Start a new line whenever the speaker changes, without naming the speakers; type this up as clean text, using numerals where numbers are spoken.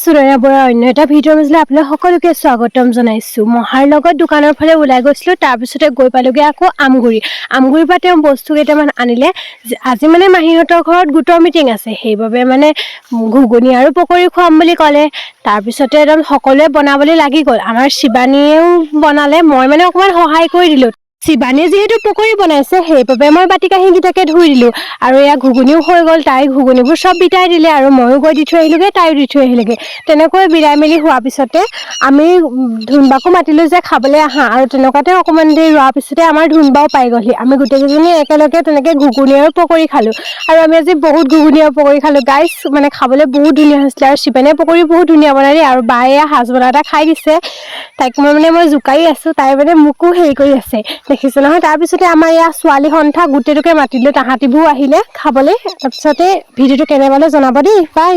সুৰয়া বৰা অন্য এটা ভিডিঅ' মাজলৈ আপোনাক সকলোকে স্বাগতম জনাইছোঁ। মহাৰ লগত দোকানৰ ফালে ওলাই গৈছিলোঁ, তাৰপিছতে গৈ পালোঁগৈ আকৌ আমগুৰিৰ পৰা তেওঁ বস্তু কেইটামান আনিলে। আজি মানে মাহীহঁতৰ ঘৰত গোটৰ মিটিং আছে, সেইবাবে মানে ঘুগুনি আৰু পকৰি খুৱাম বুলি ক'লে। তাৰপিছতে একদম সকলোৱে বনাবলৈ লাগি গ'ল। আমাৰ শিৱানীয়েও বনালে, মই মানে অকণমান সহায় কৰি দিলোঁ। শিৱানীয়ে যিহেতু পকৰি বনাইছে, সেইবাবে মই বাতি কাঁহীকেইটাকে ধুই দিলোঁ। আৰু এয়া ঘুগুনিও হৈ গ'ল, তাই ঘুগুনিবোৰ চব বিতাই দিলে আৰু ময়ো গৈ দি থৈ আহিলোঁগৈ, তাইও দি থৈ আহিলেগৈ। তেনেকৈ বিৰাই মেলি হোৱাৰ পিছতে আমি ধুনবাকো মাতিলোঁ যে খাবলৈ আহা, আৰু তেনেকুৱাতে অকণমান দেৰি ৰোৱাৰ পিছতে আমাৰ ধুনবাও পাই গ'লহি। আমি গোটেইকেইজনী একেলগে তেনেকৈ ঘুগুনি আৰু পকৰি খালোঁ। আৰু আমি আজি বহুত ঘুগুনি আৰু পকৰি খালোঁ গাইছ, মানে খাবলৈ বহুত ধুনীয়া হৈছিলে। আৰু শিৱানীয়ে পকৰি বহুত ধুনীয়া বনাই দেই, আৰু বায়ে সাজবনা এটা খাই দিছে। তাইক মই জোকাৰি আছোঁ, তাই মানে মোকো হেৰি কৰি আছে দেখিছোঁ নহয়। তাৰপিছতে আমাৰ ইয়াৰ ছোৱালী সন্থা গোটেইটোকে মাতিলোঁ, তাহাঁতিবোৰ আহিলে খাবলৈ। তাৰপিছতে ভিডিঅ'টো কেনে পালে জনাব দেই, বাই।